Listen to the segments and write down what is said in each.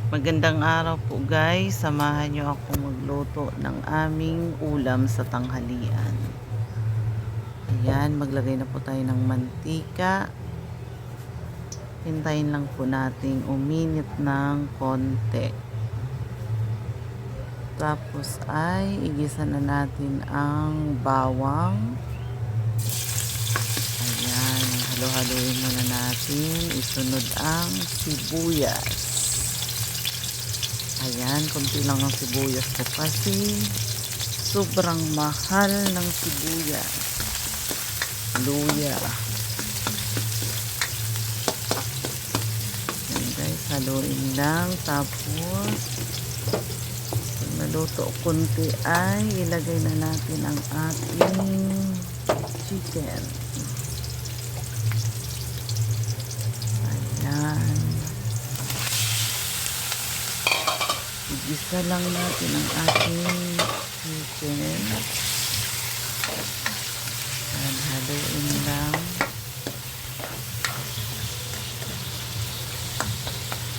Magandang araw po guys, samahan nyo akong magluto ng aming ulam sa tanghalian. Ayan, maglagay na po tayo ng mantika. Hintayin lang po nating uminit ng konti. Tapos ay igisa na natin ang bawang. Ayan, halo-haloin muna natin. Isunod ang sibuyas. Ayan, konti lang ang sibuyas ko kasi sobrang mahal ng sibuyas. Luya. Ayan guys, haluin lang. Tapos, pag naluto konti ay ilagay na natin ang ating chicken. Ayan. Igisa lang natin ang ating chicken. Ayan, haluin lang.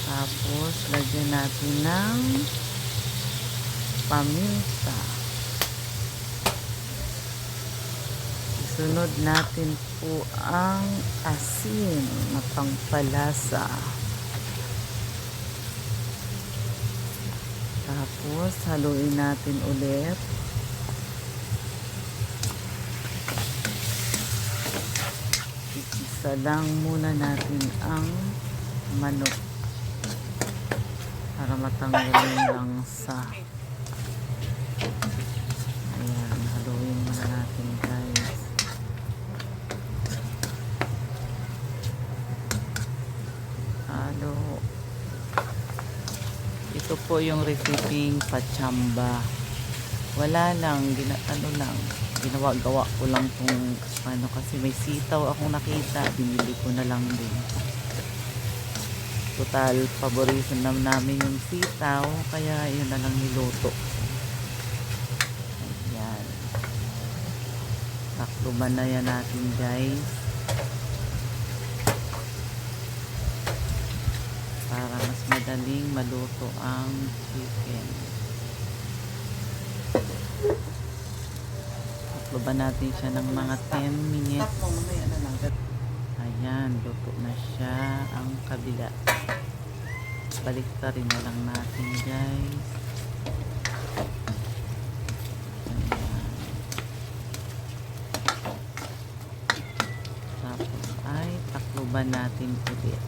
Tapos, lagyan natin ng paminta. Isunod natin po ang asin na pangpalasa. Tapos, haluin natin ulit. Isa lang muna natin ang manok para matanggal yung langsa. Ayan, haluin muna natin guys. Halo. Ito po yung reseping pachamba. Wala lang, ginawa-gawa ko lang kung ano, kasi may sitaw akong nakita, binili ko na lang din. Total, paborito namin yung sitaw, kaya yun na lang niluto. Ayan. Takluban na yan natin guys. Para mas madaling maluto ang chicken. Takluban natin siya ng mga 10 minutes. Ayan, luto na siya ang kabila. Baliktarin na lang natin guys. Ayan. Tapos ay takluban natin ulit.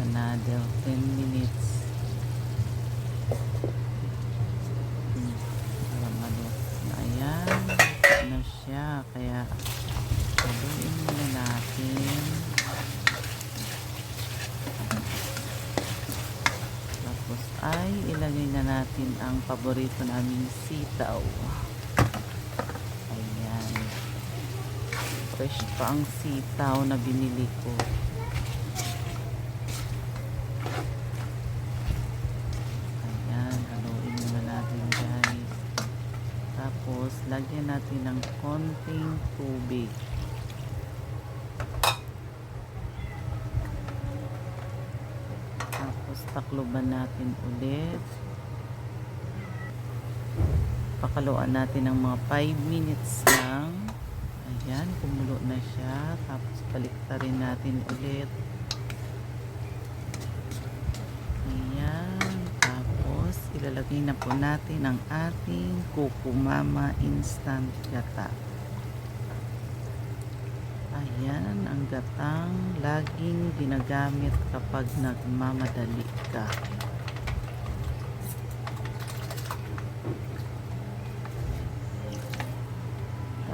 Another 10 minutes. Ayan, luto na siya. Kaya haluin muna natin. Tapos ay ilagay na natin ang paborito naming sitaw. Ayan. Fresh pa ang sitaw na binili ko. Ayan, haluin muna natin guys. Tapos lagyan natin ng konting tubig. Takluban natin ulit. Pakaluan natin ng mga 5 minutes lang. Ayan, kumulo na siya. Tapos baliktarin natin ulit. Ayan. Tapos ilalagay na po natin ang ating Kukumama Instant Gata. Ayan, ang gatang laging ginagamit kapag nagmamadali ka.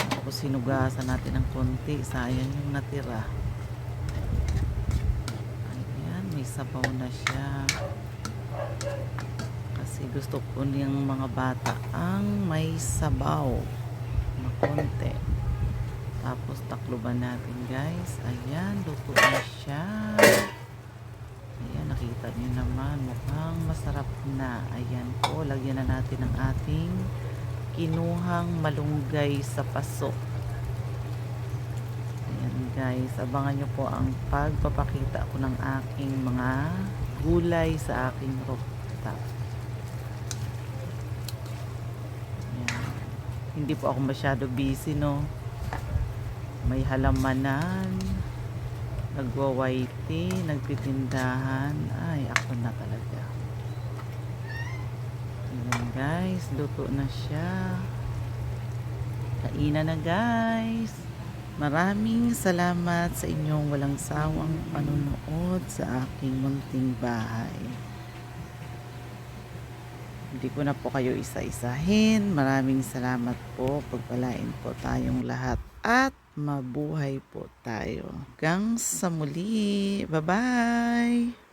Tapos sinugasan natin ng konti, sayang yung natira. Ayan, may sabaw na siya. Kasi gusto ko niyang mga bata ang may sabaw na konti. Tapos takluban natin guys. Ayan, luto na siya. Ayan, nakita niyo naman, mukhang masarap na. Ayan po, lagyan na natin ang ating kinuhang malunggay sa paso. Ayan guys. Abangan nyo po ang pagpapakita ko ng aking mga gulay sa aking rooftop. Ayan. Hindi po ako masyado busy, no. May halamanan, nagwawaiti, nagtitindahan. Ay, ako na talaga. Ayan guys, luto na siya. Kainan na guys. Maraming salamat sa inyong walang sawang panunood sa aking munting bahay. Hindi ko na po kayo isa-isahin. Maraming salamat po. Pagpalain po tayong lahat at mabuhay po tayo. Hanggang sa muli. Bye-bye!